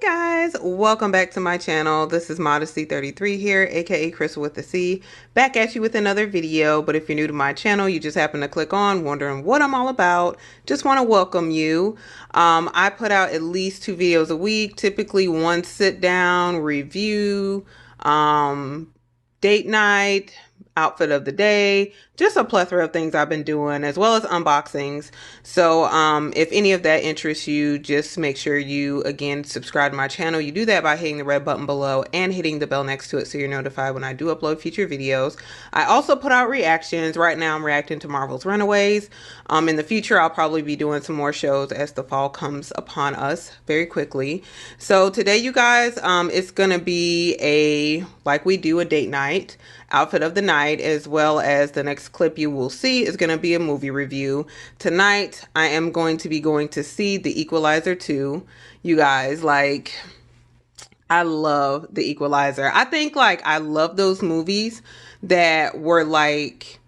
Guys, welcome back to my channel. This is Modesty33 here, aka Crystal with the C, back at you with another video. But if you're new to my channel, you just happen to click on wondering what I'm all about, just want to welcome you. I put out at least 2 videos a week, typically one sit down review, date night, outfit of the day, just a plethora of things I've been doing, as well as unboxings. So if any of that interests you, just make sure you again subscribe to my channel. You do that by hitting the red button below and hitting the bell next to it so you're notified when I do upload future videos. I also put out reactions. Right now I'm reacting to Marvel's Runaways. In the future I'll probably be doing some more shows as the fall comes upon us very quickly. So today, you guys, it's gonna be like we do, a date night, outfit of the night, as well as the next clip you will see is going to be a movie review. Tonight I am going to be going to see the Equalizer 2. You guys, like, I love the Equalizer. I think, like, I love those movies that were like,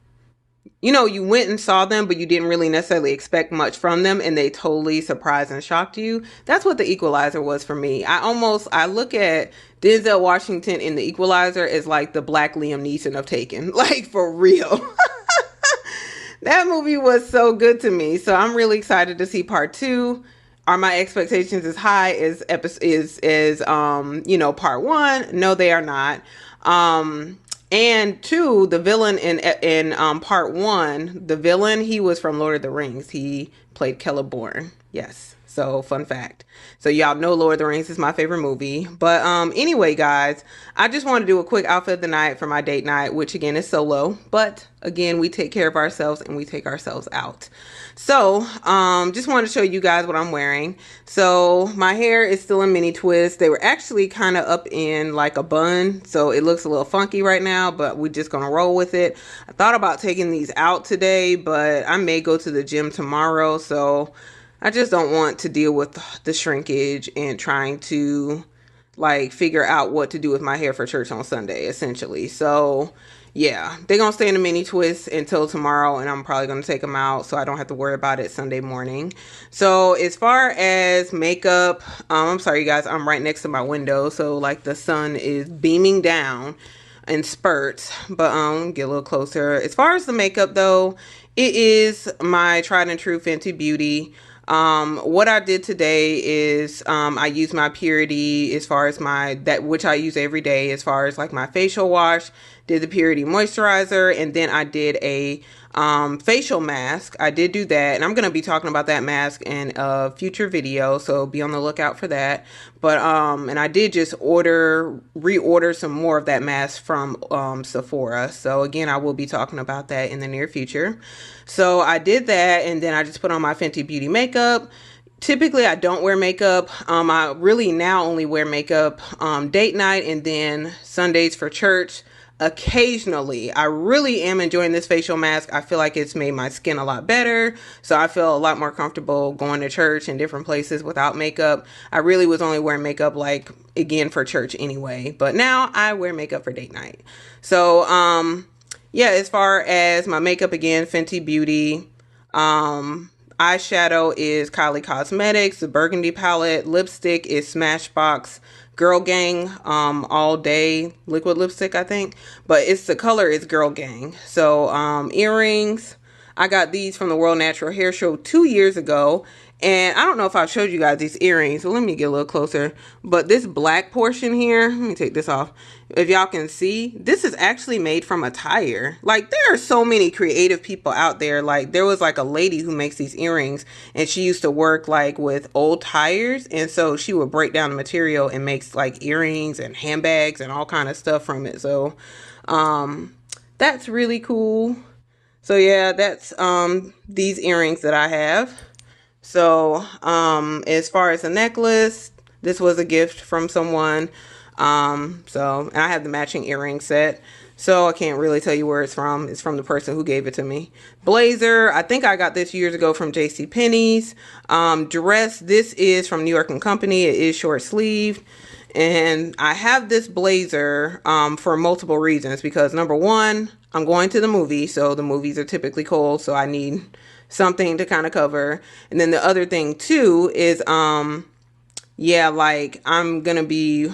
you know, you went and saw them, but you didn't really necessarily expect much from them, and they totally surprised and shocked you. That's what the Equalizer was for me. I look at Denzel Washington in the Equalizer as like the black Liam Neeson of Taken, like, for real. That movie was so good to me. So I'm really excited to see part 2. Are my expectations as high as you know, part 1? No, they are not. And 2, the villain in part 1, the villain, he was from Lord of the Rings. He played Celeborn. Yes. So, fun fact. So, y'all know Lord of the Rings is my favorite movie. But anyway, guys, I just want to do a quick outfit of the night for my date night, which again is solo. But again, we take care of ourselves and we take ourselves out. So, just wanted to show you guys what I'm wearing. So, my hair is still in mini twists. They were actually kind of up in like a bun, so it looks a little funky right now, but we're just gonna roll with it. I thought about taking these out today, but I may go to the gym tomorrow, so I just don't want to deal with the shrinkage and trying to like figure out what to do with my hair for church on Sunday, essentially. So yeah, they're gonna stay in a mini twist until tomorrow, and I'm probably gonna take them out so I don't have to worry about it Sunday morning. So as far as makeup, I'm sorry, you guys, I'm right next to my window, so like the sun is beaming down in spurts. But get a little closer. As far as the makeup though, it is my tried and true Fenty Beauty. What I did today is I used my Purity as far as which I use every day, as far as like my facial wash, did the Purity moisturizer, and then I did a facial mask. I did do that, and I'm going to be talking about that mask in a future video, so be on the lookout for that. But and I did just reorder some more of that mask from Sephora. So again, I will be talking about that in the near future. So I did that, and then I just put on my Fenty Beauty makeup. Typically, I don't wear makeup. I really now only wear makeup date night and then Sundays for church. Occasionally, I really am enjoying this facial mask. I feel like it's made my skin a lot better, so I feel a lot more comfortable going to church and different places without makeup. I really was only wearing makeup, like, again, for church anyway, but now I wear makeup for date night. So yeah, as far as my makeup, again, Fenty Beauty. Eyeshadow is Kylie Cosmetics, the Burgundy palette. Lipstick is Smashbox Girl Gang All Day liquid lipstick, I think, but the color is Girl Gang. So earrings, I got these from the World Natural Hair Show 2 years ago, and I don't know if I've showed you guys these earrings, so let me get a little closer. But this black portion here, let me take this off. If y'all can see, this is actually made from a tire. Like, there are so many creative people out there. Like, there was like a lady who makes these earrings, and she used to work like with old tires, and so she would break down the material and makes like earrings and handbags and all kind of stuff from it. So that's really cool. So yeah, that's these earrings that I have. So as far as the necklace, this was a gift from someone. And I have the matching earring set, so I can't really tell you where it's from. It's from the person who gave it to me. Blazer, I think I got this years ago from JCPenney's. Dress, this is from New York & Company. It is short sleeved. And I have this blazer for multiple reasons, because number one, I'm going to the movie, so the movies are typically cold, so I need something to kind of cover. And then the other thing too is yeah, like I'm gonna be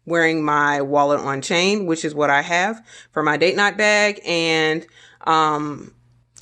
wearing my wallet on chain, which is what I have for my date night bag. And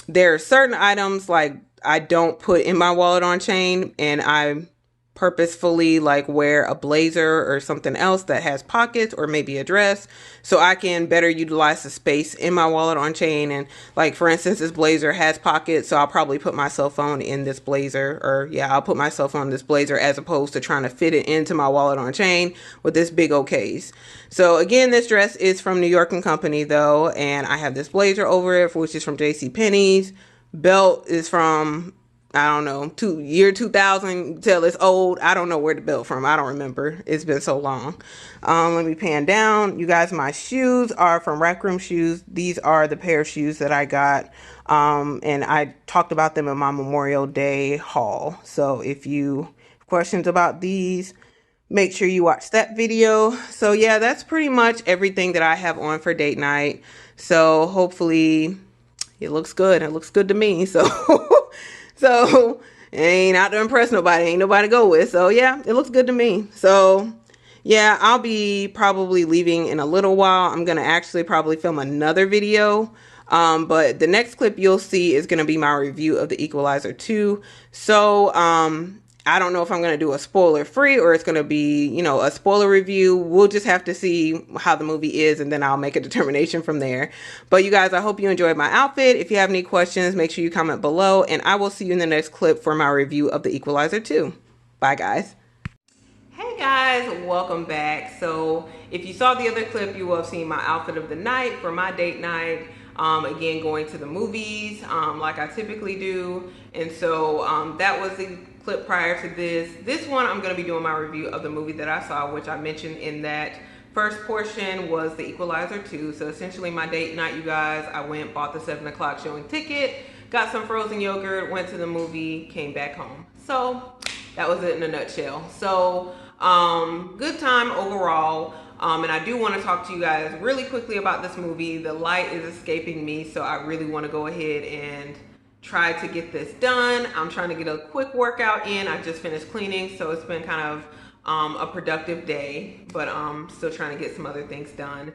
there are certain items like I don't put in my wallet on chain, and I purposefully like wear a blazer or something else that has pockets, or maybe a dress, so I can better utilize the space in my wallet on chain. And like for instance, this blazer has pockets, so I'll probably put my cell phone in this blazer, or yeah, I'll put my cell phone in this blazer as opposed to trying to fit it into my wallet on chain with this big old case. So again, this dress is from New York and Company though, and I have this blazer over it, which is from JC Penney's. Belt is from, I don't know, year 2000 till it's old. I don't know where the belt from. I don't remember. It's been so long. Let me pan down. You guys, my shoes are from Rec Room Shoes. These are the pair of shoes that I got. And I talked about them in my Memorial Day haul. So if you have questions about these, make sure you watch that video. So yeah, that's pretty much everything that I have on for date night. So hopefully it looks good. It looks good to me. So, so ain't out to impress nobody. Ain't nobody to go with. So yeah, it looks good to me. So yeah, I'll be probably leaving in a little while. I'm going to actually probably film another video. But the next clip you'll see is going to be my review of the Equalizer 2. So, I don't know if I'm going to do a spoiler free or it's going to be, you know, a spoiler review. We'll just have to see how the movie is, and then I'll make a determination from there. But you guys, I hope you enjoyed my outfit. If you have any questions, make sure you comment below, and I will see you in the next clip for my review of the Equalizer 2. Bye, guys. Hey guys, welcome back. So if you saw the other clip, you will have seen my outfit of the night for my date night. Again, going to the movies like I typically do. And so that was the clip prior to this. This one, I'm going to be doing my review of the movie that I saw, which I mentioned in that first portion was the Equalizer 2. So essentially my date night, you guys, I went, bought the 7 o'clock showing ticket, got some frozen yogurt, went to the movie, came back home. So that was it in a nutshell. So good time overall. And I do want to talk to you guys really quickly about this movie. The light is escaping me, so I really want to go ahead and try to get this done. I'm trying to get a quick workout in. I just finished cleaning, so it's been kind of a productive day, but still trying to get some other things done.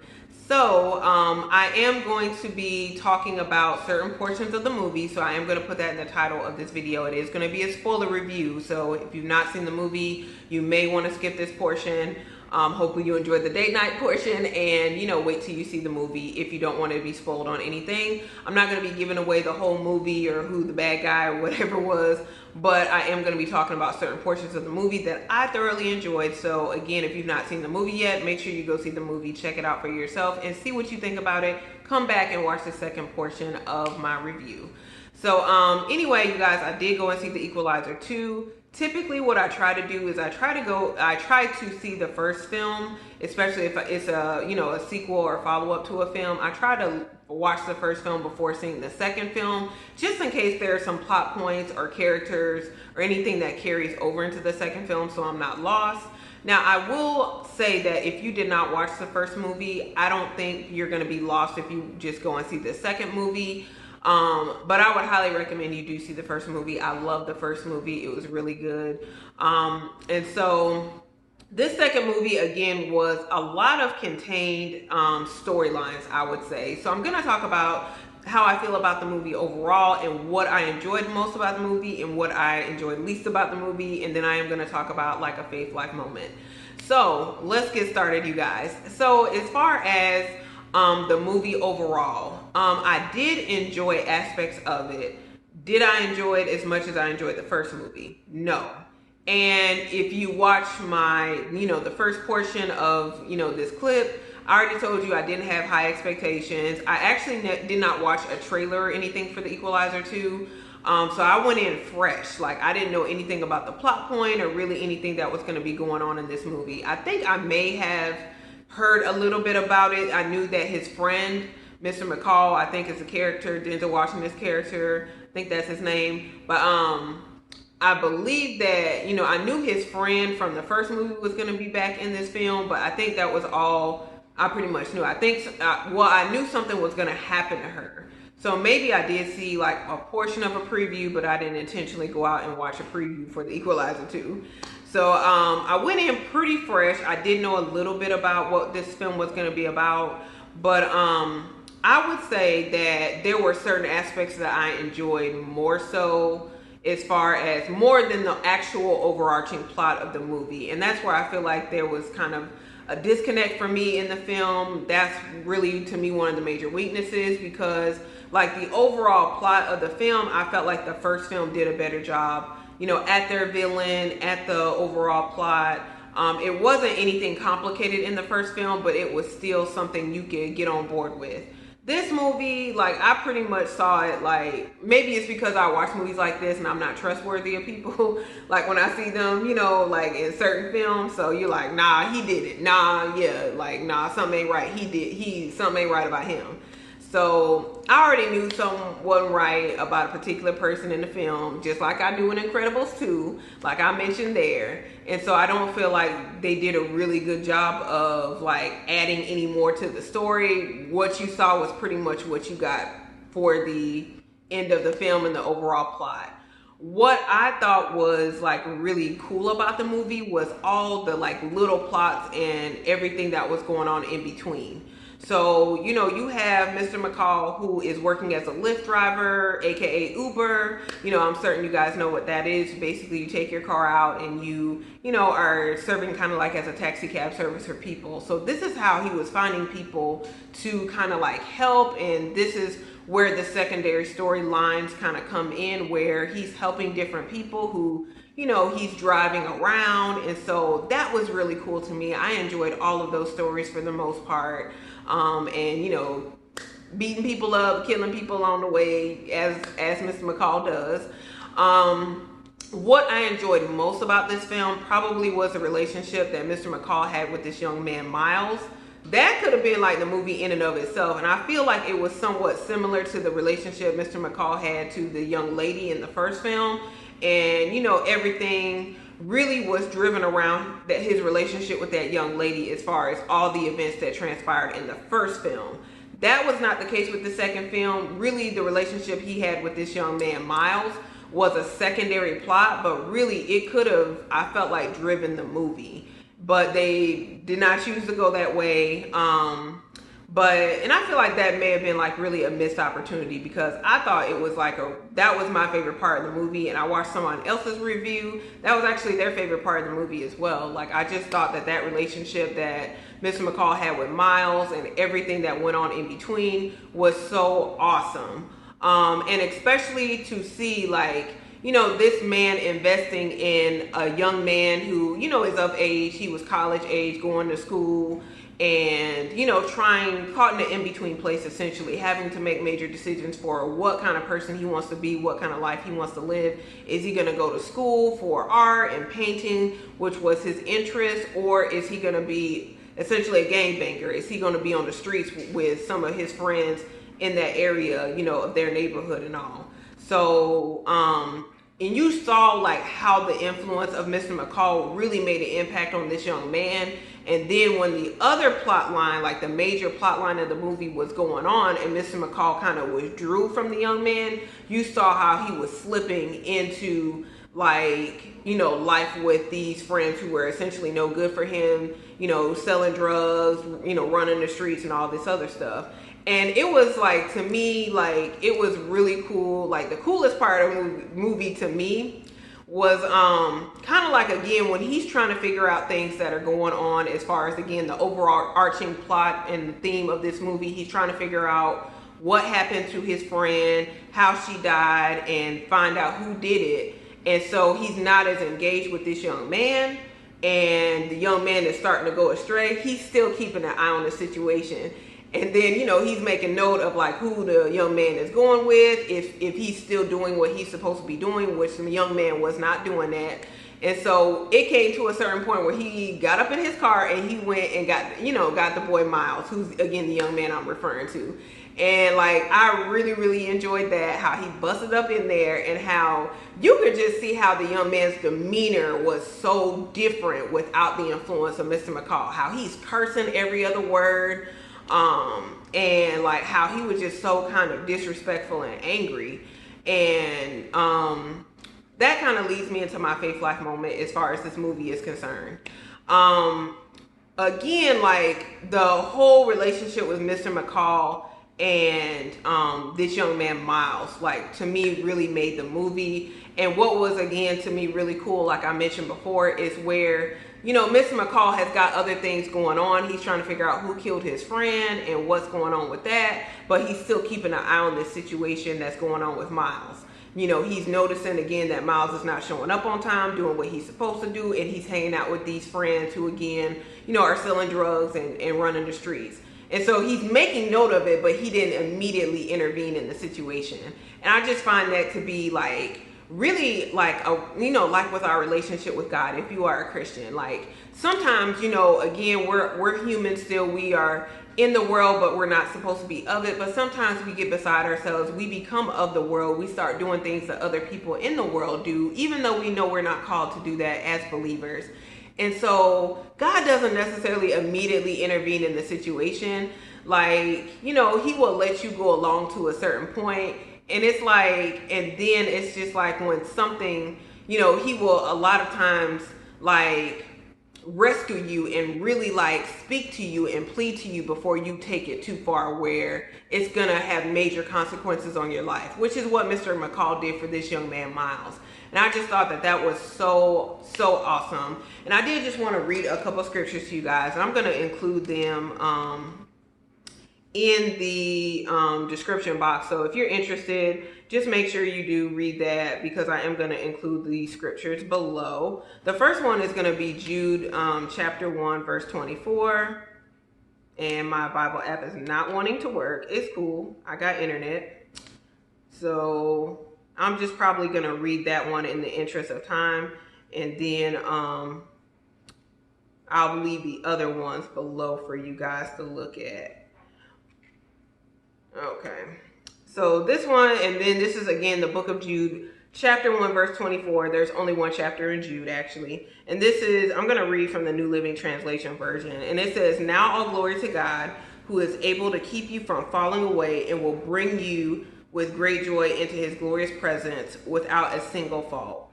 So I am going to be talking about certain portions of the movie, so I am going to put that in the title of this video. It is going to be a spoiler review, so if you've not seen the movie, you may want to skip this portion. Hopefully you enjoyed the date night portion, and you know, wait till you see the movie if you don't want to be spoiled on anything. I'm not going to be giving away the whole movie or who the bad guy or whatever was, but I am going to be talking about certain portions of the movie that I thoroughly enjoyed. So again, if you've not seen the movie yet, make sure you go see the movie, check it out for yourself, and see what you think about it. Come back and watch the second portion of my review. So anyway, you guys, I did go and see the Equalizer 2. Typically what I try to do is I try to see the first film, especially if it's a, you know, a sequel or a follow-up to a film. I try to watch the first film before seeing the second film, just in case there are some plot points or characters or anything that carries over into the second film, so I'm not lost. Now, I will say that if you did not watch the first movie, I don't think you're going to be lost if you just go and see the second movie. But I would highly recommend you do see the first movie. I love the first movie. It was really good. And so this second movie, again, was a lot of contained storylines, I would say. So I'm going to talk about how I feel about the movie overall and what I enjoyed most about the movie and what I enjoyed least about the movie. And then I am going to talk about like a faith life moment. So let's get started, you guys. So as far as the movie overall, I did enjoy aspects of it. Did I enjoy it as much as I enjoyed the first movie? No. And if you watch my, you know, the first portion of, you know, this clip, I already told you I didn't have high expectations. I actually did not watch a trailer or anything for the Equalizer 2. So I went in fresh. Like, I didn't know anything about the plot point or really anything that was going to be going on in this movie. I think I may have heard a little bit about it. I knew that his friend, Mr. McCall, I think is a character, Denzel Washington's character, I think that's his name. But I believe that, you know, I knew his friend from the first movie was going to be back in this film, but I think that was all I pretty much knew. I think, well, I knew something was going to happen to her. So maybe I did see like a portion of a preview, but I didn't intentionally go out and watch a preview for the Equalizer 2. So I went in pretty fresh. I did know a little bit about what this film was going to be about, but I would say that there were certain aspects that I enjoyed more so, as far as more than the actual overarching plot of the movie. And that's where I feel like there was kind of a disconnect for me in the film. That's really, to me, one of the major weaknesses, because like the overall plot of the film, I felt like the first film did a better job, you know, at their villain, at the overall plot. It wasn't anything complicated in the first film, but it was still something you could get on board with. This movie, like, I pretty much saw it, like, maybe it's because I watch movies like this and I'm not trustworthy of people. Like, when I see them, you know, like in certain films, so you're like, nah, he did it. Nah, yeah, like, nah, something ain't right. Something ain't right about him. So I already knew something wasn't right about a particular person in the film, just like I do in Incredibles 2, like I mentioned there. And so I don't feel like they did a really good job of like adding any more to the story. What you saw was pretty much what you got for the end of the film and the overall plot. What I thought was like really cool about the movie was all the like little plots and everything that was going on in between. So, you know, you have Mr. McCall, who is working as a Lyft driver, aka Uber. You know, I'm certain you guys know what that is. Basically, you take your car out and you know, are serving kind of like as a taxi cab service for people. So this is how he was finding people to kind of like help. And this is where the secondary storylines kind of come in, where he's helping different people who, you know, he's driving around. And so that was really cool to me. I enjoyed all of those stories for the most part. And you know, beating people up, killing people on the way, as Mr. McCall does. What I enjoyed most about this film probably was the relationship that Mr. McCall had with this young man, Miles. That could have been like the movie in and of itself, and I feel like it was somewhat similar to the relationship Mr. McCall had to the young lady in the first film. And you know, everything really was driven around that his relationship with that young lady, as far as all the events that transpired in the first film. That was not the case with the second film. Really, the relationship he had with this young man, Miles, was a secondary plot, but really it could have, I felt like, driven the movie. But they did not choose to go that way. And I feel like that may have been like really a missed opportunity, because I thought it was like that was my favorite part of the movie, and I watched someone else's review. That was actually their favorite part of the movie as well. Like, I just thought that relationship that Mr. McCall had with Miles and everything that went on in between was so awesome. And especially to see, like, you know, this man investing in a young man who, you know, is of age. He was college age, going to school, and, you know, caught in the in-between place, essentially having to make major decisions for what kind of person he wants to be, what kind of life he wants to live. Is he going to go to school for art and painting, which was his interest, or is he going to be essentially a gangbanger? Is he going to be on the streets with some of his friends in that area, you know, of their neighborhood and all? So, and you saw like how the influence of Mr. McCall really made an impact on this young man. And then when the other plot line, like the major plot line of the movie, was going on and Mr. McCall kind of withdrew from the young man, you saw how he was slipping into, like, you know, life with these friends who were essentially no good for him, you know, selling drugs, you know, running the streets and all this other stuff. And it was like, to me, like, it was really cool. Like, the coolest part of the movie to me was kind of like, again, when he's trying to figure out things that are going on, as far as, again, the overall arching plot and the theme of this movie. He's trying to figure out what happened to his friend, how she died, and find out who did it. And so he's not as engaged with this young man, and the young man is starting to go astray. He's still keeping an eye on the situation. And then, you know, he's making note of like who the young man is going with, if he's still doing what he's supposed to be doing, which the young man was not doing that. And so it came to a certain point where he got up in his car and he went and got the boy Miles, who's, again, the young man I'm referring to. And like, I really, really enjoyed that, how he busted up in there, and how you could just see how the young man's demeanor was so different without the influence of Mr. McCall, how he's cursing every other word. And like how he was just so kind of disrespectful and angry. And that kind of leads me into my faith life moment as far as this movie is concerned. Um, Again, like the whole relationship with Mr. McCall and this young man Miles, like to me really made the movie. And what was again to me really cool, like I mentioned before, is where Mr. McCall has got other things going on. He's trying to figure out who killed his friend and what's going on with that, but he's still keeping an eye on this situation that's going on with Miles. He's noticing again that Miles is not showing up on time, doing what he's supposed to do, and he's hanging out with these friends who again, are selling drugs and running the streets. And so he's making note of it, but he didn't immediately intervene in the situation. And I just find that to be like really like like with our relationship with God, if you are a Christian, like sometimes, again, we're human still. We are in the world, but we're not supposed to be of it. But sometimes we get beside ourselves. We become of the world. We start doing things that other people in the world do, even though we know we're not called to do that as believers. And so God doesn't necessarily immediately intervene in the situation. Like, he will let you go along to a certain point. And it's like, and then it's just like when something, he will a lot of times like rescue you and really like speak to you and plead to you before you take it too far where it's gonna have major consequences on your life, which is what Mr. McCall did for this young man Miles. And I just thought that was so awesome. And I did just want to read a couple scriptures to you guys, and I'm going to include them in the description box. So if you're interested, just make sure you do read that, because I am going to include the scriptures below. The first one is going to be Jude chapter 1 verse 24. And my Bible app is not wanting to work. It's cool. I got internet. So I'm just probably going to read that one in the interest of time. And then I'll leave the other ones below for you guys to look at. Okay. So this one, and then this is again the book of Jude, chapter 1, verse 24. There's only one chapter in Jude, actually. And this is, I'm going to read from the New Living Translation version. And it says, "Now all glory to God, who is able to keep you from falling away and will bring you with great joy into his glorious presence without a single fault."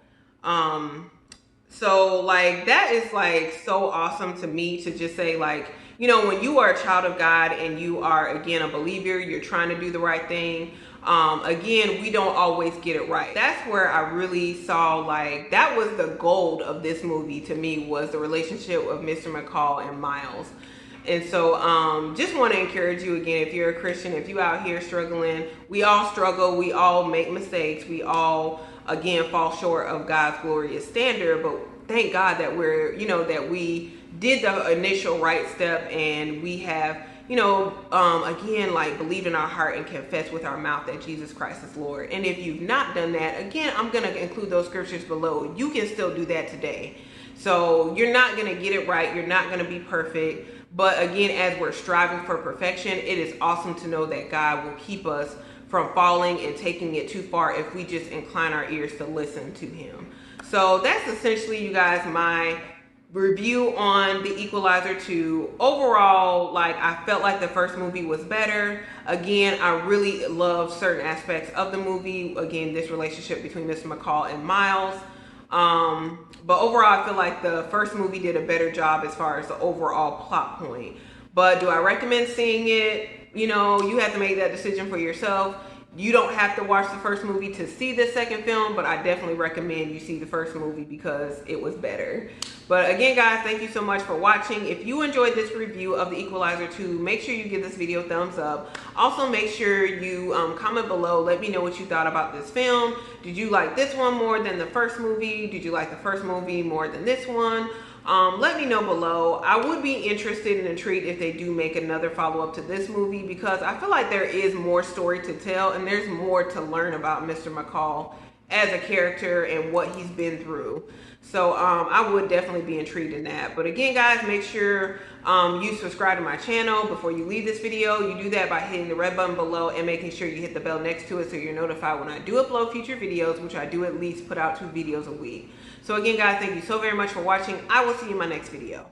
So like that is like so awesome to me, to just say like, when you are a child of God and you are again a believer, you're trying to do the right thing. Again, we don't always get it right. That's where I really saw like that was the gold of this movie to me, was the relationship of Mr. McCall and Miles. And so just want to encourage you again, if you're a Christian, if you out here struggling, we all struggle, we all make mistakes, we all again fall short of God's glorious standard. But thank God that we're, that we did the initial right step, and we have, again, like believed in our heart and confessed with our mouth that Jesus Christ is Lord. And if you've not done that, again, I'm going to include those scriptures below. You can still do that today. So you're not going to get it right. You're not going to be perfect. But again, as we're striving for perfection, it is awesome to know that God will keep us from falling and taking it too far if we just incline our ears to listen to him. So that's essentially, you guys, my review on the Equalizer 2. Overall, like I felt like the first movie was better. Again, I really love certain aspects of the movie. Again, this relationship between Mr. McCall and Miles. But overall, I feel like the first movie did a better job as far as the overall plot point. But do I recommend seeing it? You have to make that decision for yourself. You don't have to watch the first movie to see the second film, but I definitely recommend you see the first movie because it was better. But again, guys, thank you so much for watching. If you enjoyed this review of the Equalizer 2, make sure you give this video a thumbs up. Also, make sure you comment below. Let me know what you thought about this film. Did you like this one more than the first movie? Did you like the first movie more than this one? Let me know below. I would be interested and intrigued if they do make another follow-up to this movie, because I feel like there is more story to tell and there's more to learn about Mr. McCall as a character and what he's been through. So I would definitely be intrigued in that. But again, guys, make sure you subscribe to my channel before you leave this video. You do that by hitting the red button below and making sure you hit the bell next to it so you're notified when I do upload future videos, which I do at least put out 2 videos a week. So again, guys, thank you so very much for watching. I will see you in my next video.